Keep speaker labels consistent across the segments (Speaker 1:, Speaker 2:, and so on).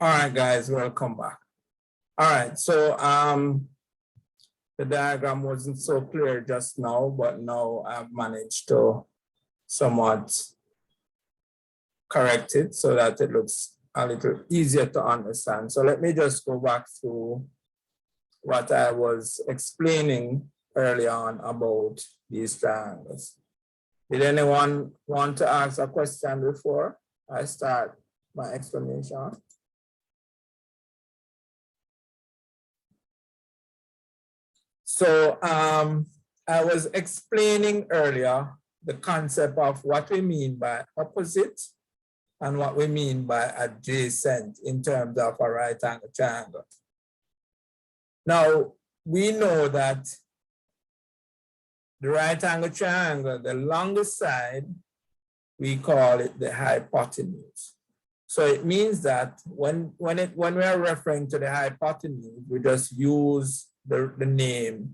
Speaker 1: All right, guys, welcome back. All right, so the diagram wasn't so clear just now, but now I've managed to somewhat correct it so that it looks a little easier to understand. So let me just go back through what I was explaining early on about these triangles. Did anyone want to ask a question before I start my explanation? So I was explaining earlier the concept of what we mean by opposite and what we mean by adjacent in terms of a right angle triangle. Now, we know that the right angle triangle, the longest side, we call it the hypotenuse. So it means that when we are referring to the hypotenuse, we just use the name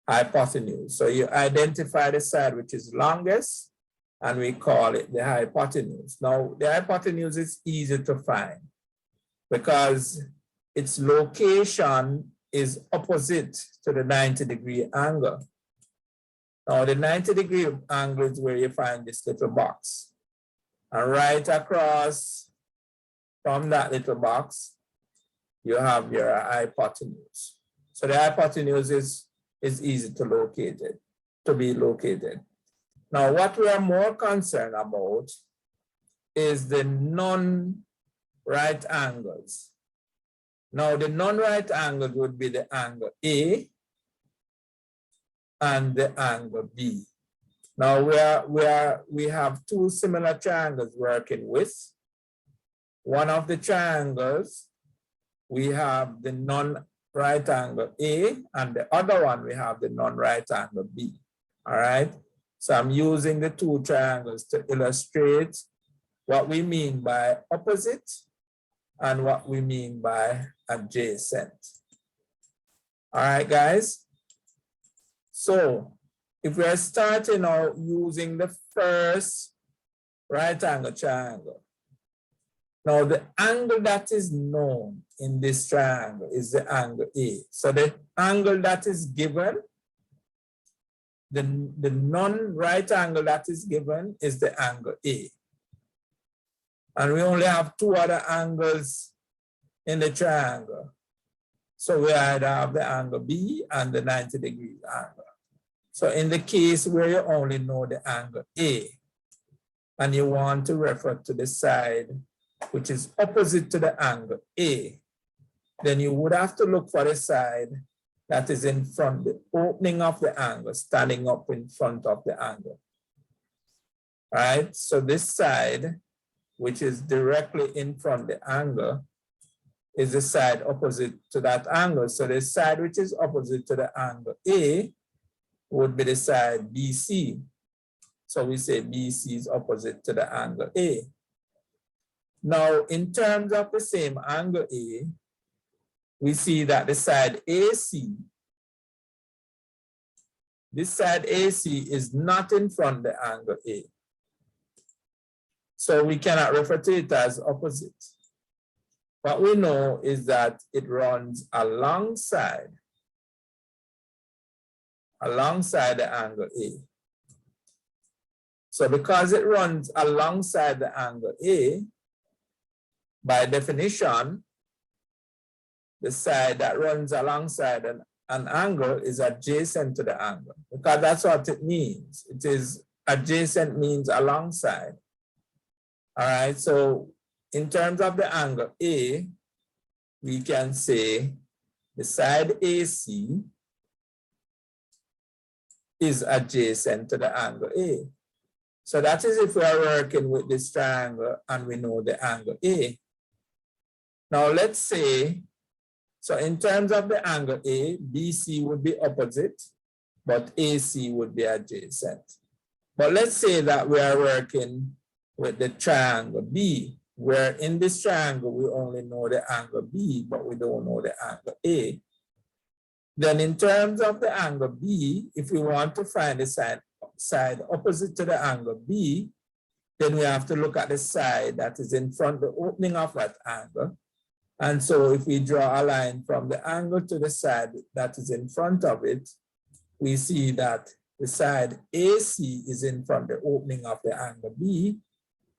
Speaker 1: hypotenuse. So you identify the side which is longest, and we call it the hypotenuse. Now, the hypotenuse is easy to find because its location is opposite to the 90-degree angle. Now, the 90-degree angle is where you find this little box. And right across from that little box, you have your hypotenuse. So the hypotenuse is easy to be located. Now, what we are more concerned about is the non-right angles. Now, the non-right angles would be the angle A and the angle B. Now, we have two similar triangles working with. One of the triangles, we have the non-right angle A, and the other one, we have the non-right angle B. All right? So I'm using the two triangles to illustrate what we mean by opposite and what we mean by adjacent. All right, guys? So if we're starting out using the first right angle triangle, now the angle that is known in this triangle is the angle A. So the angle that is given, the non-right angle that is given is the angle A. And we only have two other angles in the triangle. So we either have the angle B and the 90-degree angle. So in the case where you only know the angle A, and you want to refer to the side which is opposite to the angle A, then you would have to look for the side that is in front, the opening of the angle, standing up in front of the angle. All right, so this side, which is directly in front of the angle, is the side opposite to that angle. So the side which is opposite to the angle A would be the side BC. So we say BC is opposite to the angle A. Now, in terms of the same angle A, we see that the side AC, this side AC is not in front of the angle A. So we cannot refer to it as opposite. What we know is that it runs alongside the angle A. So because it runs alongside the angle A, by definition, the side that runs alongside an angle is adjacent to the angle, because that's what it means. It is adjacent means alongside. All right, so in terms of the angle A, we can say the side AC is adjacent to the angle A. So that is if we are working with this triangle and we know the angle A. Now let's say, so in terms of the angle A, BC would be opposite, but AC would be adjacent. But let's say that we are working with the triangle B, where in this triangle we only know the angle B, but we don't know the angle A. Then in terms of the angle B, if we want to find the side opposite to the angle B, then we have to look at the side that is in front, the opening of that angle, And so if we draw a line from the angle to the side that is in front of it, we see that the side AC is in front of the opening of the angle B.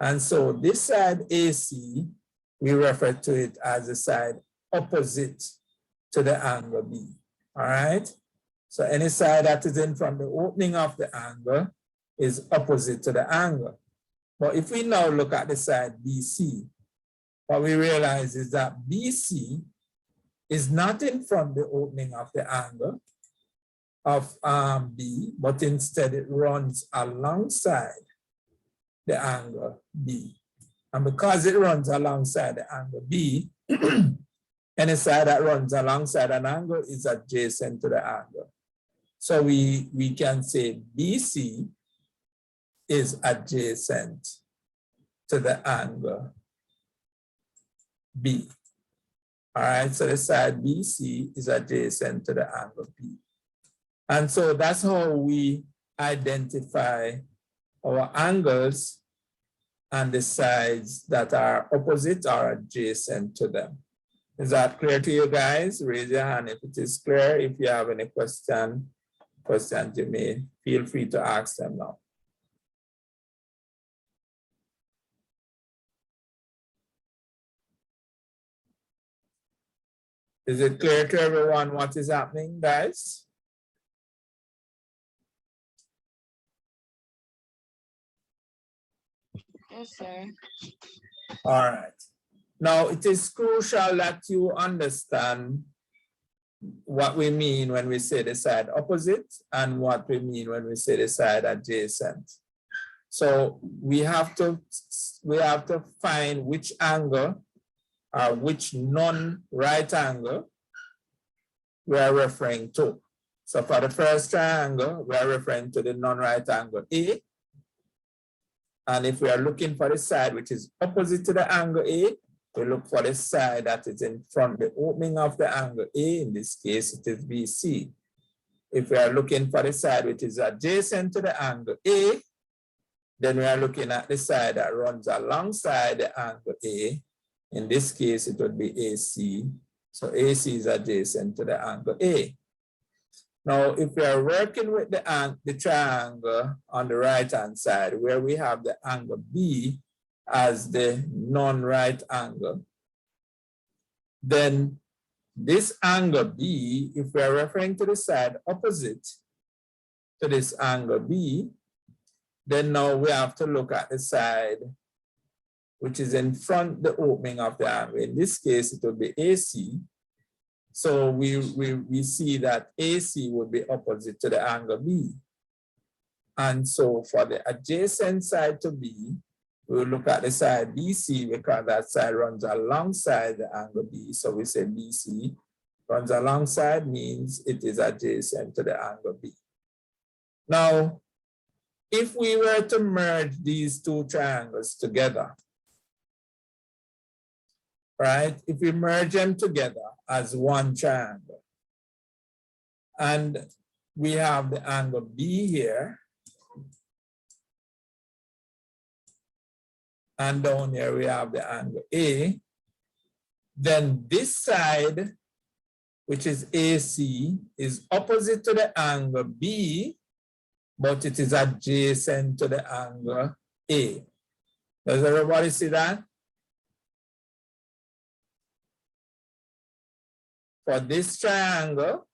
Speaker 1: And so this side AC, we refer to it as the side opposite to the angle B. All right? So any side that is in front of the opening of the angle is opposite to the angle. But if we now look at the side BC, what we realize is that BC is not in front of the opening of the angle of B, but instead it runs alongside the angle B. And because it runs alongside the angle B, any side that runs alongside an angle is adjacent to the angle. So we can say BC is adjacent to the angle B. All right, so the side BC is adjacent to the angle B. And so that's how we identify our angles and the sides that are opposite or adjacent to them. Is that clear to you guys? Raise your hand if it is clear. If you have any questions, you may feel free to ask them now. Is it clear to everyone what is happening, guys?
Speaker 2: Yes, sir.
Speaker 1: All right. Now, it is crucial that you understand what we mean when we say the side opposite and what we mean when we say the side adjacent. So we have to find which angle or which non-right angle we are referring to. So for the first triangle, we are referring to the non-right angle A. And if we are looking for the side which is opposite to the angle A, we look for the side that is in front of the opening of the angle A. In this case, it is BC. If we are looking for the side which is adjacent to the angle A, then we are looking at the side that runs alongside the angle A. In this case, it would be AC. So AC is adjacent to the angle A. Now, if we are working with the triangle on the right-hand side, where we have the angle B as the non-right angle, then this angle B, if we are referring to the side opposite to this angle B, then now we have to look at the side which is in front the opening of the angle. In this case, it will be AC. So we see that AC would be opposite to the angle B. And so for the adjacent side to B, we'll look at the side BC because that side runs alongside the angle B. So we say BC runs alongside means it is adjacent to the angle B. Now, if we were to merge these two triangles together, right? If we merge them together as one triangle, and we have the angle B here, and down here we have the angle A, then this side, which is AC, is opposite to the angle B, but it is adjacent to the angle A. Does everybody see that? For this triangle,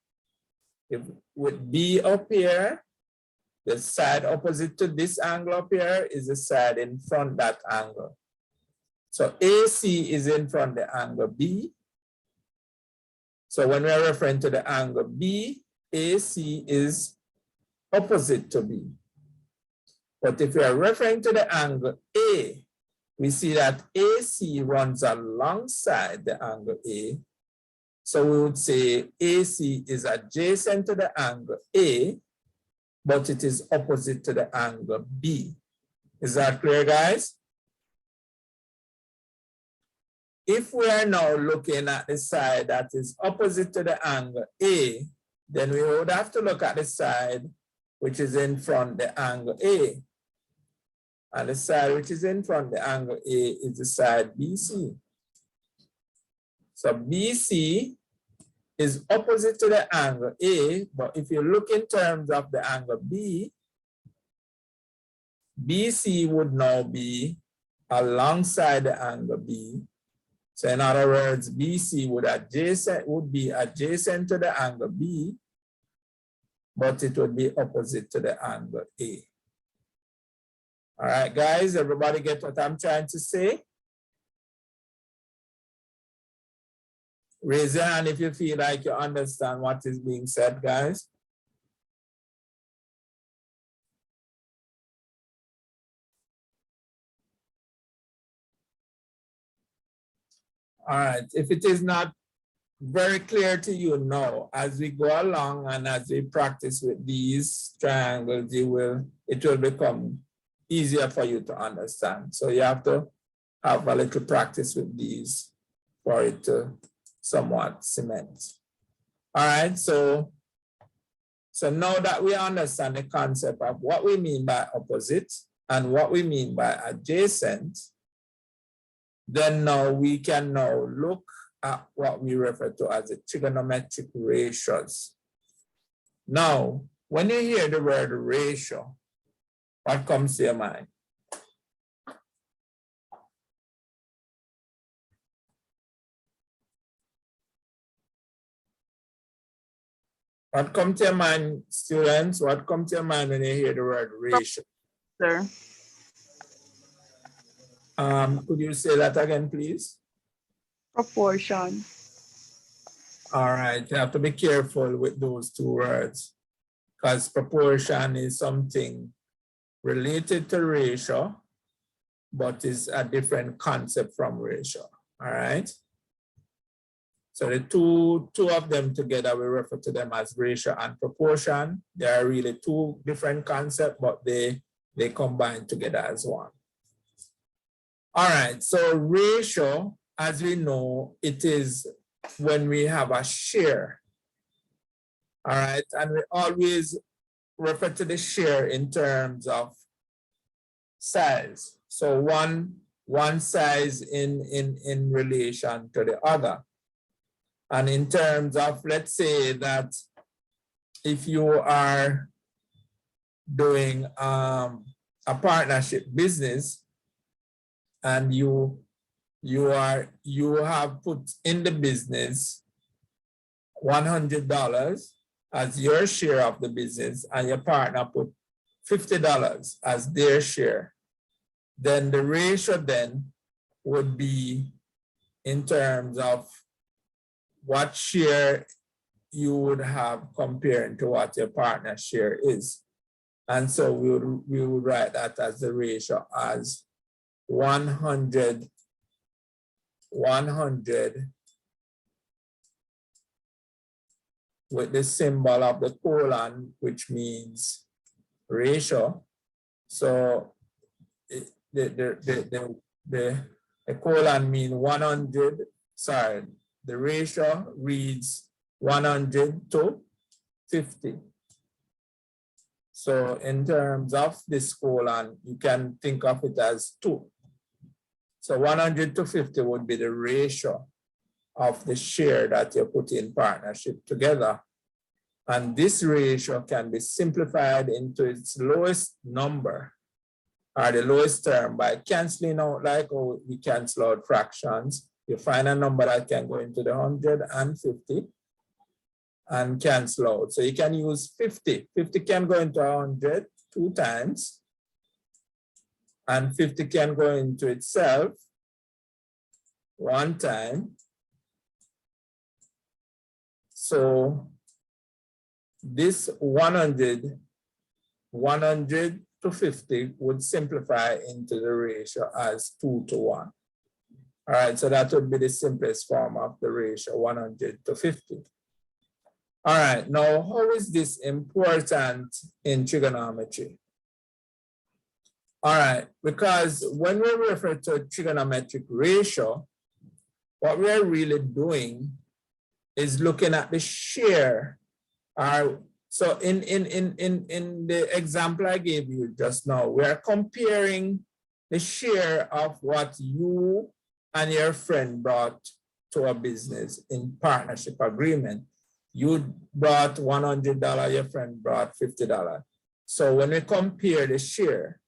Speaker 1: with B up here, the side opposite to this angle up here is the side in front of that angle. So AC is in front of the angle B. So when we are referring to the angle B, AC is opposite to B. But if we are referring to the angle A, we see that AC runs alongside the angle A. So we would say AC is adjacent to the angle A, but it is opposite to the angle B. Is that clear, guys? If we are now looking at the side that is opposite to the angle A, then we would have to look at the side which is in front of the angle A. And the side which is in front of the angle A is the side BC. So BC is opposite to the angle A, but if you look in terms of the angle B, BC would now be alongside the angle B. So in other words, BC would be adjacent to the angle B, but it would be opposite to the angle A. All right, guys, everybody get what I'm trying to say? Raise your hand if you feel like you understand what is being said, guys. All right, if it is not very clear to you now, as we go along and as we practice with these triangles, it will become easier for you to understand. So you have to have a little practice with these for it to somewhat cement. All right, so now that we understand the concept of what we mean by opposite and what we mean by adjacent, then now we can now look at what we refer to as the trigonometric ratios. Now, when you hear the word ratio, what comes to your mind? What comes to your mind, students? What comes to your mind when you hear the word ratio?
Speaker 2: Sir.
Speaker 1: Could you say that again, please?
Speaker 2: Proportion.
Speaker 1: All right, you have to be careful with those two words because proportion is something related to ratio, but is a different concept from ratio. All right. So the two of them together, we refer to them as ratio and proportion. They are really two different concepts, but they combine together as one. All right, so ratio, as we know, it is when we have a share. All right, and we always refer to the share in terms of size. So one size in relation to the other. And in terms of, let's say that if you are doing a partnership business and you have put in the business $100 as your share of the business and your partner put $50 as their share, then the ratio then would be in terms of what share you would have compared to what your partner share is. And so we would write that as the ratio as 100 with the symbol of the colon, which means ratio. So the colon means 100, sorry, the ratio reads 100 to 50. So in terms of this colon, you can think of it as 2. So 100 to 50 would be the ratio of the share that you put in partnership together. And this ratio can be simplified into its lowest number or the lowest term by canceling out, like we cancel out fractions. You find a number that can go into the 150 and cancel out. So you can use 50. 50 can go into 100 2 times. And 50 can go into itself 1 time. So this 100 to 50 would simplify into the ratio as 2 to 1. All right, so that would be the simplest form of the ratio, 100 to 50. All right, now how is this important in trigonometry? All right, because when we refer to trigonometric ratio, what we are really doing is looking at the share. So in the example I gave you just now, we are comparing the share of what you and your friend brought to a business in partnership agreement. You brought $100, your friend brought $50. So when we compare the share,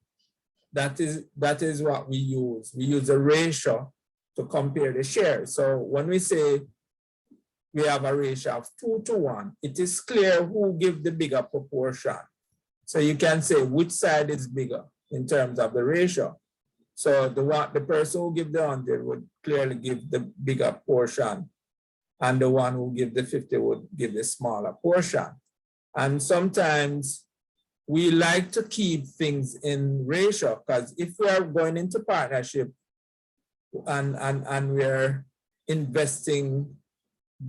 Speaker 1: that is what we use. We use a ratio to compare the share. So when we say we have a ratio of 2 to 1, it is clear who gives the bigger proportion. So you can say which side is bigger in terms of the ratio. So the person who gives the 100 would clearly give the bigger portion, and the one who gives the 50 would give the smaller portion. And sometimes we like to keep things in ratio, because if we are going into partnership and we're investing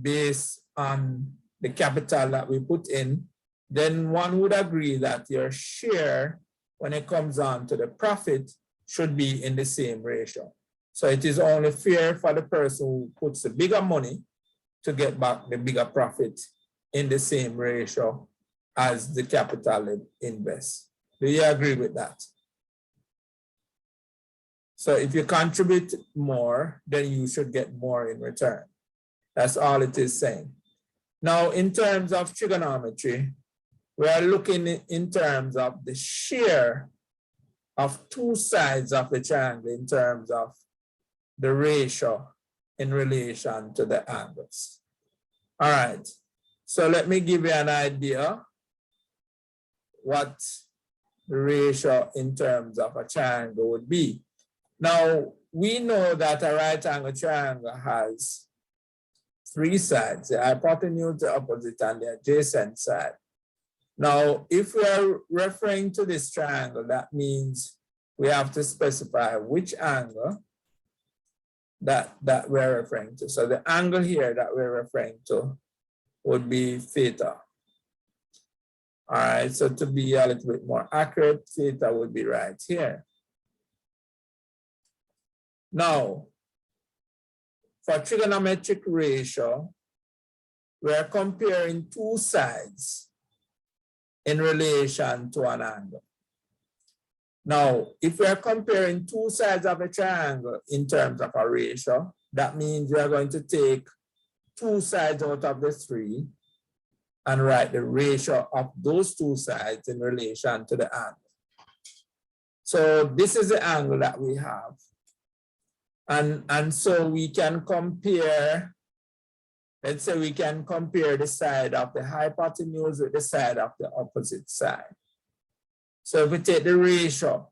Speaker 1: based on the capital that we put in, then one would agree that your share, when it comes on to the profit, should be in the same ratio. So it is only fair for the person who puts the bigger money to get back the bigger profit in the same ratio as the capital it invests. Do you agree with that? So if you contribute more, then you should get more in return. That's all it is saying. Now, in terms of trigonometry, we are looking in terms of the share of two sides of the triangle in terms of the ratio in relation to the angles. All right, so let me give you an idea what the ratio in terms of a triangle would be. Now, we know that a right angle triangle has three sides: the hypotenuse, the opposite, and the adjacent side. Now, if we are referring to this triangle, that means we have to specify which angle that we're referring to. So the angle here that we're referring to would be theta. All right, so to be a little bit more accurate, theta would be right here. Now, for trigonometric ratio, we're comparing two sides in relation to an angle. Now, if we are comparing two sides of a triangle in terms of a ratio, that means we are going to take two sides out of the three and write the ratio of those two sides in relation to the angle. So this is the angle that we have. And so we can compare, let's say we can compare the side of the hypotenuse with the side of the opposite side. So if we take the ratio,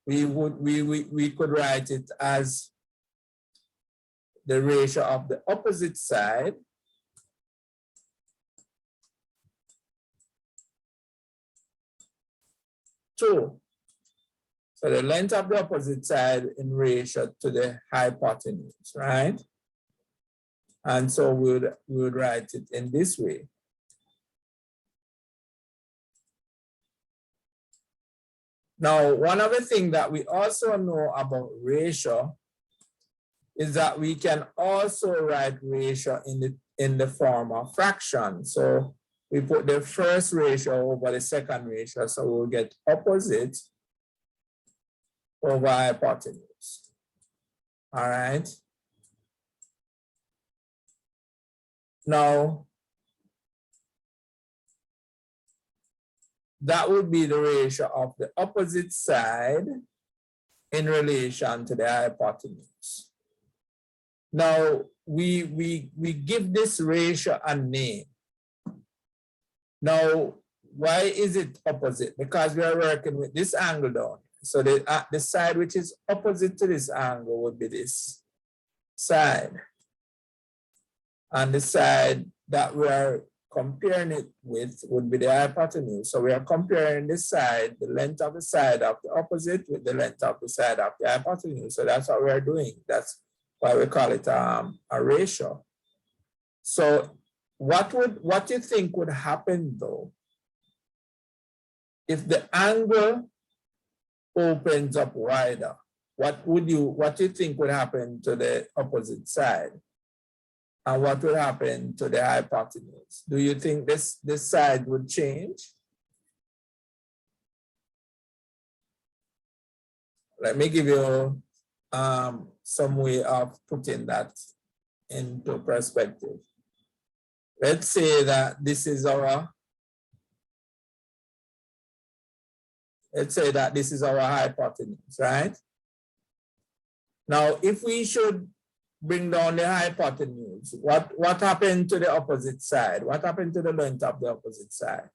Speaker 1: we could write it as the ratio of the opposite side to, so the length of the opposite side in ratio to the hypotenuse, right? And so we would write it in this way. Now, one other thing that we also know about ratio is that we can also write ratio in the form of fraction. So we put the first ratio over the second ratio, so we'll get opposite over hypotenuse. All right. Now, that would be the ratio of the opposite side in relation to the hypotenuse. Now, we give this ratio a name. Now, why is it opposite? Because we are working with this angle down. So the side which is opposite to this angle would be this side. And the side that we are comparing it with would be the hypotenuse. So we are comparing this side, the length of the side of the opposite with the length of the side of the hypotenuse. So that's what we are doing. That's why we call it a ratio. So what do you think would happen though if the angle opens up wider? What do you think would happen to the opposite side? And what will happen to the hypotenuse? Do you think this side would change? Let me give you some way of putting that into perspective. Let's say that this is our, hypotenuse, right? Now, if we should bring down the hypotenuse, what happened to the opposite side? What happened to the length of the opposite side?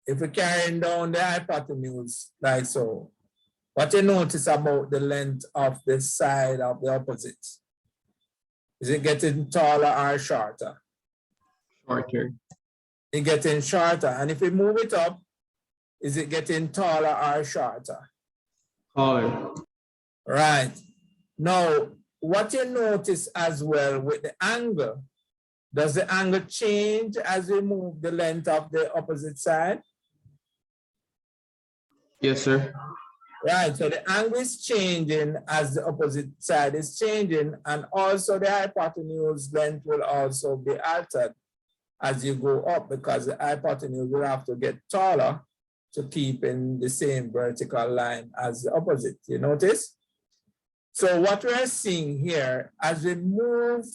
Speaker 1: If we carry down the hypotenuse like so, what you notice about the length of the side of the opposite? Is it getting taller or shorter?
Speaker 3: Shorter.
Speaker 1: It's getting shorter. And if we move it up, is it getting taller or shorter?
Speaker 3: Taller.
Speaker 1: Right. Now, what you notice as well with the angle, does the angle change as we move the length of the opposite side?
Speaker 3: Yes, sir.
Speaker 1: Right, so the angle is changing as the opposite side is changing, and also the hypotenuse length will also be altered as you go up, because the hypotenuse will have to get taller to keep in the same vertical line as the opposite. You notice? So what we're seeing here, as we move,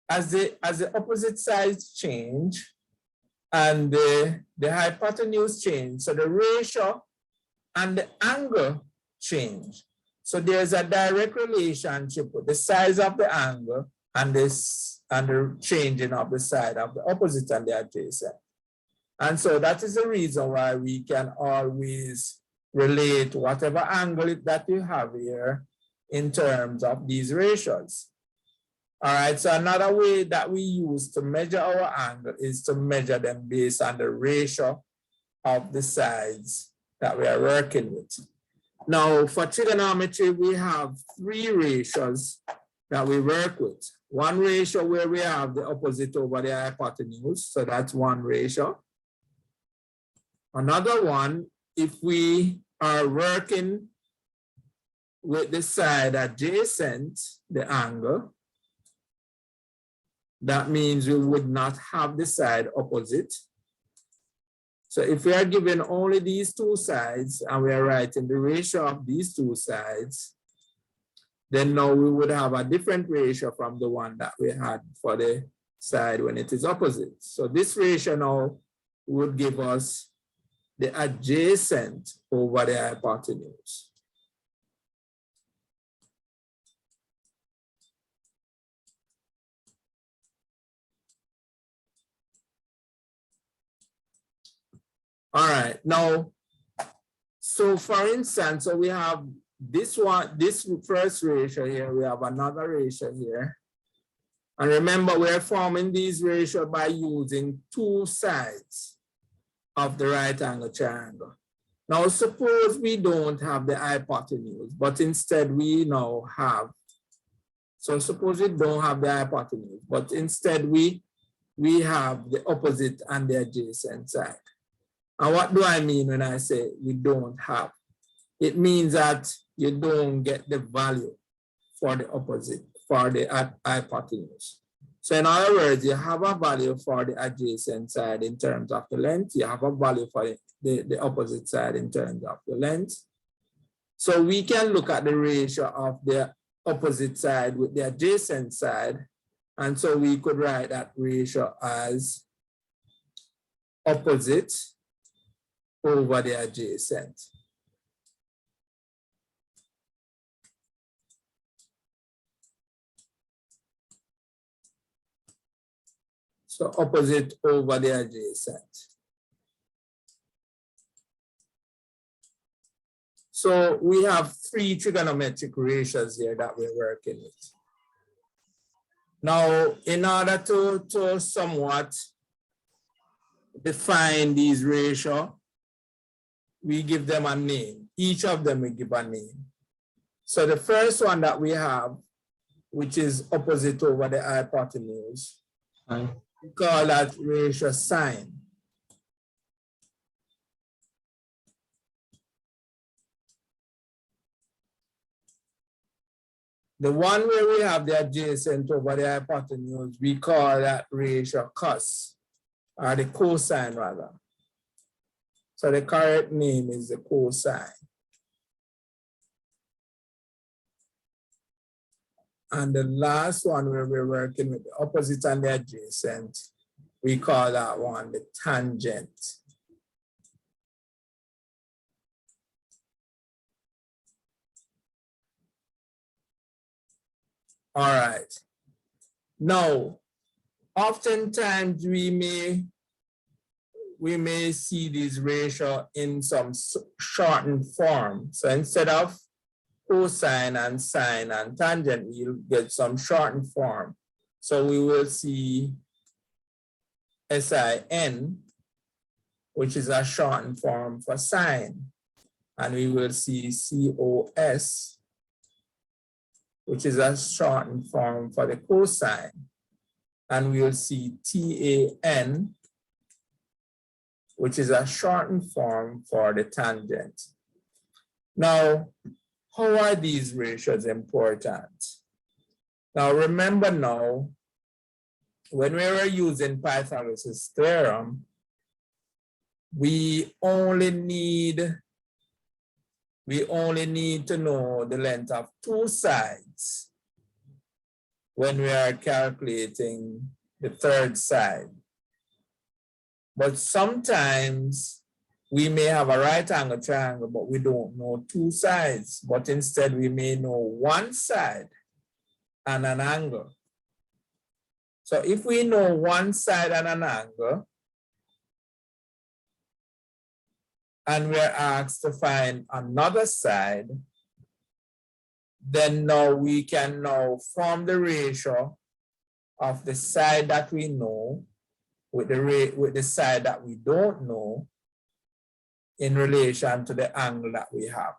Speaker 1: as the opposite sides change and the hypotenuse change, so the ratio and the angle change. So there's a direct relationship with the size of the angle and the changing of the side of the opposite and the adjacent. And so that is the reason why we can always relate whatever angle that you have here in terms of these ratios. All right, so another way that we use to measure our angle is to measure them based on the ratio of the sides that we are working with. Now, for trigonometry, we have 3 ratios that we work with. One ratio where we have the opposite over the hypotenuse, so that's one ratio. Another one, if we are working with the side adjacent the angle, that means we would not have the side opposite. So if we are given only these 2 sides and we are writing the ratio of these 2 sides, then now we would have a different ratio from the one that we had for the side when it is opposite. So this ratio now would give us the adjacent over the hypotenuse. All right, now, so for instance, so we have this one, this first ratio here, we have another ratio here. And remember, we're forming these ratios by using 2 sides of the right angle triangle. Now, suppose we don't have the hypotenuse, but instead we now have, so suppose we don't have the hypotenuse, but instead we have the opposite and the adjacent side. And what do I mean when I say we don't have? It means that you don't get the value for the opposite, for the hypotenuse. So in other words, you have a value for the adjacent side in terms of the length. You have a value for the opposite side in terms of the length. So we can look at the ratio of the opposite side with the adjacent side. And so we could write that ratio as opposite over the adjacent. So opposite over the adjacent. So we have 3 trigonometric ratios here that we're working with. Now, in order to somewhat define these ratios, we give them a name. Each of them we give a name. So the first one that we have, which is opposite over the hypotenuse, we call that ratio sine. The one where we have the adjacent over the hypotenuse, we call that ratio cos, or the cosine rather. So the correct name is the cosine. And the last one where we're working with the opposite and the adjacent, we call that one the tangent. All right. Now, oftentimes we may see these ratios in some shortened form. So instead of cosine and sine and tangent, we'll get some shortened form. So we will see sin, which is a shortened form for sine. And we will see cos, which is a shortened form for the cosine. And we will see tan, which is a shortened form for the tangent. Now, how are these ratios important? Now, remember now, when we were using Pythagoras' theorem, we only need to know the length of two sides when we are calculating the third side. But sometimes we may have a right angle triangle, but we don't know two sides, but instead we may know one side and an angle. So if we know one side and an angle, and we're asked to find another side, then now we can now form the ratio of the side that we know with the side that we don't know in relation to the angle that we have.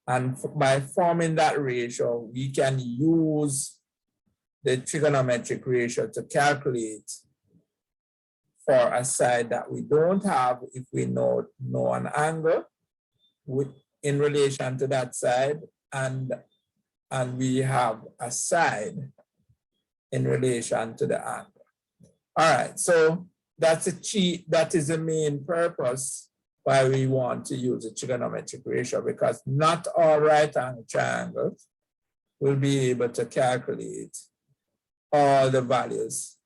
Speaker 1: And by forming that ratio, we can use the trigonometric ratio to calculate for a side that we don't have if we know an angle in relation to that side, and we have a side in relation to the angle. All right, so that is the main purpose why we want to use a trigonometric ratio, because not all right angle triangles will be able to calculate all the values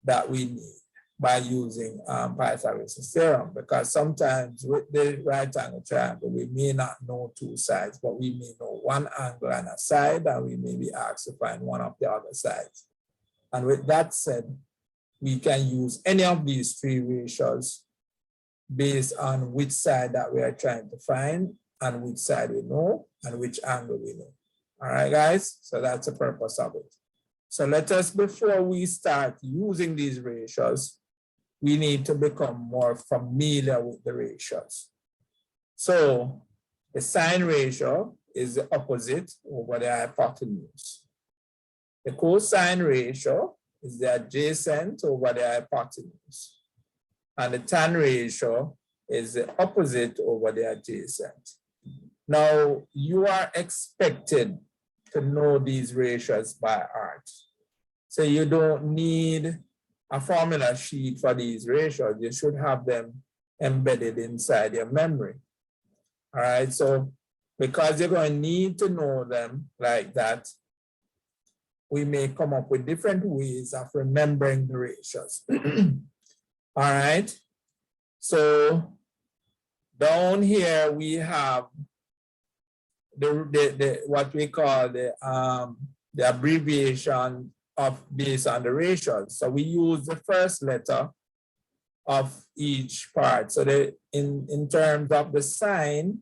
Speaker 1: that we need by using Pythagoras' theorem, because sometimes with the right angle triangle, we may not know two sides, but we may know one angle and a side, and we may be asked to find one of the other sides. And with that said, we can use any of these three ratios based on which side that we are trying to find, and which side we know, and which angle we know. All right, guys? So that's the purpose of it. So let us, before we start using these ratios, we need to become more familiar with the ratios. So the sine ratio is the opposite over the hypotenuse. The cosine ratio is the adjacent over the hypotenuse. And the tan ratio is the opposite over the adjacent. Now, you are expected to know these ratios by heart. So you don't need a formula sheet for these ratios. You should have them embedded inside your memory. All right, so because you're going to need to know them like that, we may come up with different ways of remembering the ratios. All right, so down here we have the what we call the abbreviation based on the ratios. So we use the first letter of each part. So in terms of the sine,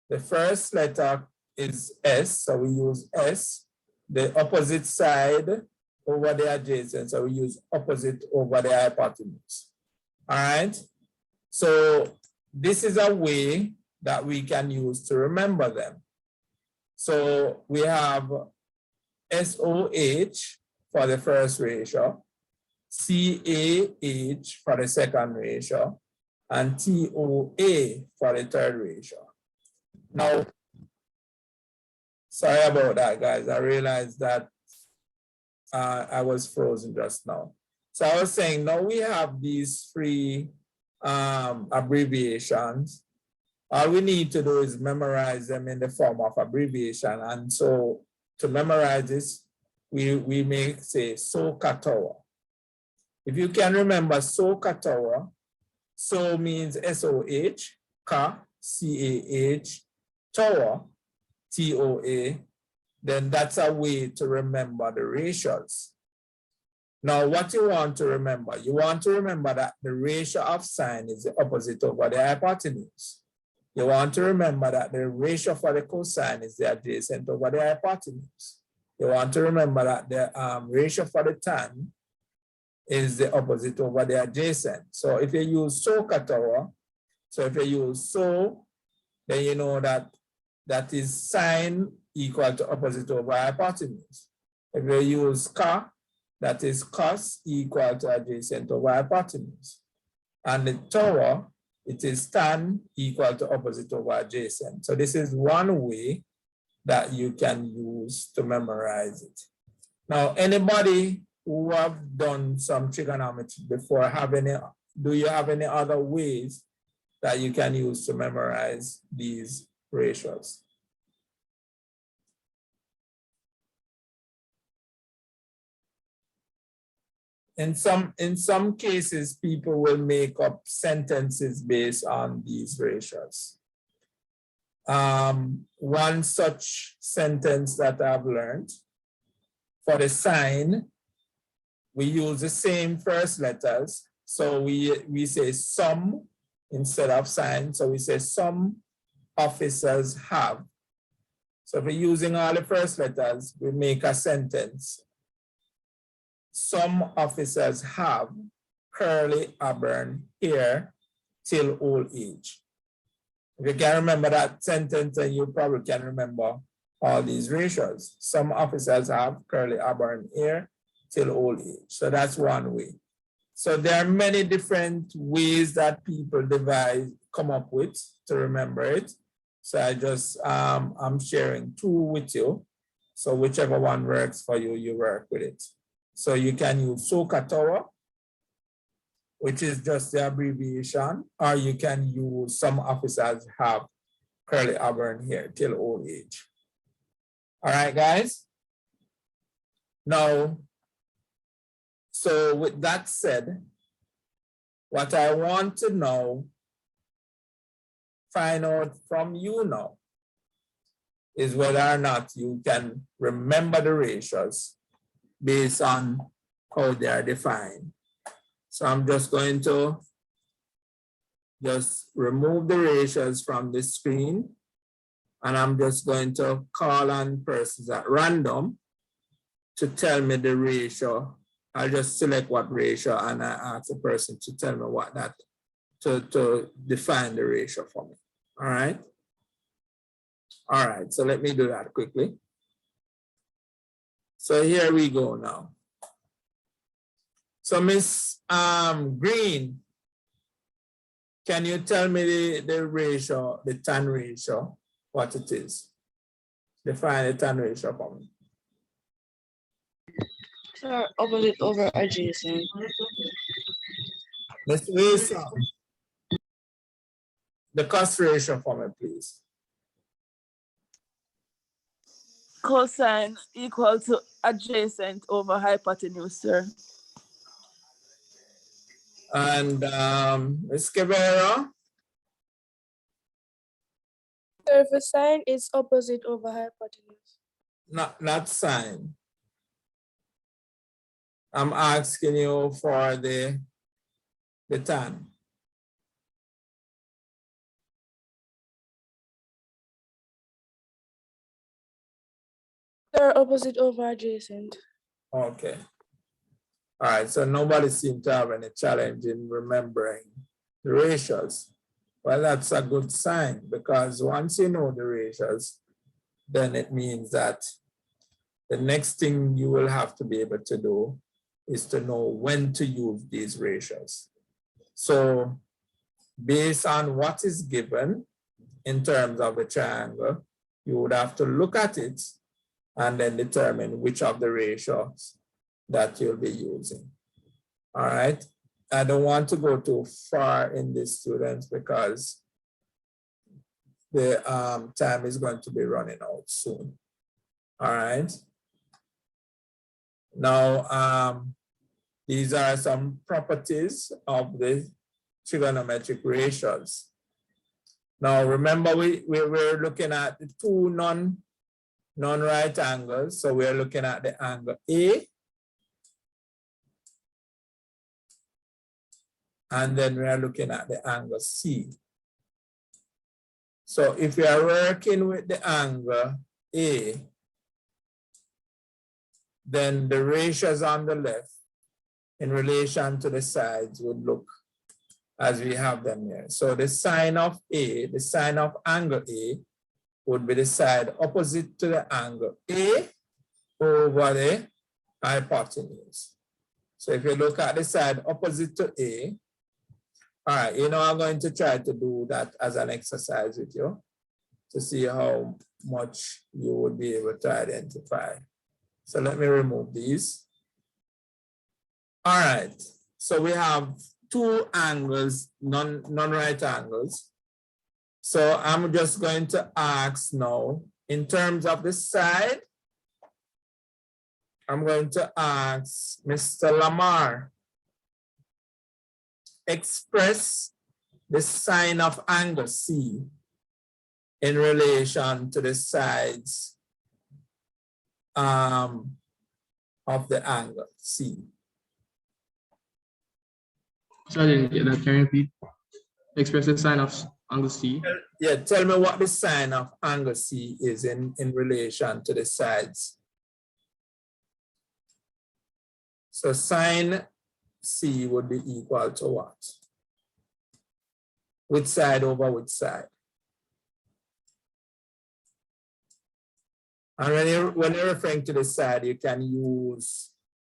Speaker 1: the first letter is S, so we use S. The opposite side over the adjacent, so we use opposite over the hypotenuse. All right, so this is a way that we can use to remember them. So we have SOH for the first ratio, CAH for the second ratio, and TOA for the third ratio. Now, sorry about that, guys. I realized that I was frozen just now. So I was saying, now we have these three abbreviations all we need to do is memorize them in the form of abbreviation. And so to memorize this, we may say SOHCAHTOA. If you can remember SOHCAHTOA, so means S-O-H, ka, C-A-H, toa, T-O-A, then that's a way to remember the ratios. Now, what you want to remember? You want to remember that the ratio of sine is the opposite over the hypotenuse. You want to remember that the ratio for the cosine is the adjacent over the hypotenuse. You want to remember that the ratio for the tan is the opposite over the adjacent. So if you use SOHCAHTOA, so if you use so, then you know that that is sine equal to opposite over hypotenuse. If you use ka, that is cos equal to adjacent over hypotenuse. And the toa, it is tan equal to opposite over adjacent. So this is one way that you can use to memorize it. Now, anybody who have done some trigonometry before, do you have any other ways that you can use to memorize these ratios? In some cases, people will make up sentences based on these ratios. One such sentence that I've learned, for the sine, we use the same first letters. So we say some instead of sine. So we say some officers have. So if we're using all the first letters, we make a sentence. Some officers have curly auburn hair till old age. If you can remember that sentence, then you probably can remember all these ratios. Some officers have curly auburn hair till old age. So that's one way. So there are many different ways that people come up with to remember it. So I just, I'm sharing two with you. So whichever one works for you, you work with it. So you can use SOHCAHTOA, which is just the abbreviation, or you can use some officers have curly auburn hair till old age. All right, guys? Now, so with that said, what I want to know, find out from you now, is whether or not you can remember the ratios based on how they are defined. So I'm just going to just remove the ratios from the screen, and I'm just going to call on persons at random to tell me the ratio. I'll just select what ratio and I ask the person to tell me what that, to define the ratio for me. All right. All right, so let me do that quickly. So here we go now. So Miss Green, can you tell me the ratio, the tan ratio, what it is? Define the tan ratio for me.
Speaker 4: Sir, opposite over adjacent.
Speaker 1: Miss Wilson, the cost ratio for me, please.
Speaker 2: Cosine equal to adjacent over hypotenuse, sir.
Speaker 1: And Ms. Cabrera?
Speaker 5: Sir, for sine is opposite over hypotenuse.
Speaker 1: Not sine. I'm asking you for the tan.
Speaker 5: Sir, opposite over adjacent.
Speaker 1: Okay. All right, so nobody seemed to have any challenge in remembering the ratios. Well, that's a good sign, because once you know the ratios, then it means that the next thing you will have to be able to do is to know when to use these ratios. So based on what is given in terms of the triangle, you would have to look at it and then determine which of the ratios that you'll be using. All right. I don't want to go too far in this, students, because the time is going to be running out soon. All right. Now, these are some properties of the trigonometric ratios. Now, remember, we're looking at the two non-right angles. So we're looking at the angle A, and then we are looking at the angle C. So if we are working with the angle A, then the ratios on the left in relation to the sides would look as we have them here. So the sine of A, the sine of angle A, would be the side opposite to the angle A over the hypotenuse. So if you look at the side opposite to A, all right, you know, I'm going to try to do that as an exercise with you to see how much you would be able to identify. So let me remove these. All right, so we have two angles, non-right angles. So I'm just going to ask now, in terms of the side, I'm going to ask Mr. Lamar, express the sine of angle C in relation to the sides of the angle C.
Speaker 3: So I didn't get that. Can you repeat? Express the sine of angle C.
Speaker 1: Yeah, tell me what the sine of angle C is in relation to the sides. So sine C would be equal to what? Which side over which side? And when you're referring to the side, you can use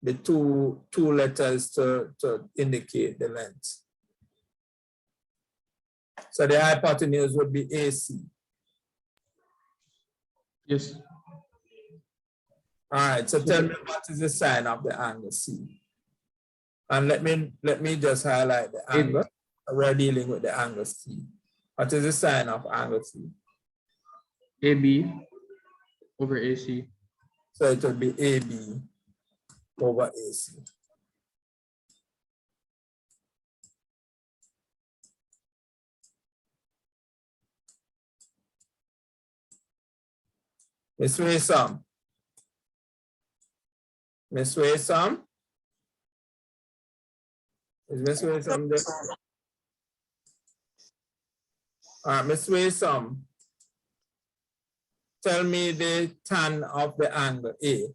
Speaker 1: the two letters to indicate the length. So the hypotenuse would be AC.
Speaker 3: Yes.
Speaker 1: All right, so tell me what is the sine of the angle C? And let me just highlight the angle. We're dealing with the angle C. What is the sine of angle C?
Speaker 3: AB over AC.
Speaker 1: So it would be AB over AC. Miss Waysome. Miss Waysome? Is Miss Waysome there? All right, Miss Waysome. Tell me the tan of the angle A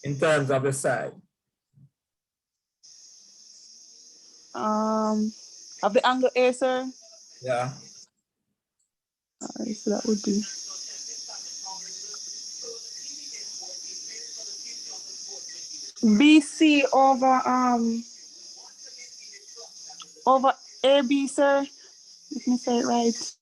Speaker 1: in terms of the side.
Speaker 2: Of the angle A, sir.
Speaker 1: Yeah.
Speaker 2: So that would be BC over AB, sir. Let me say it right.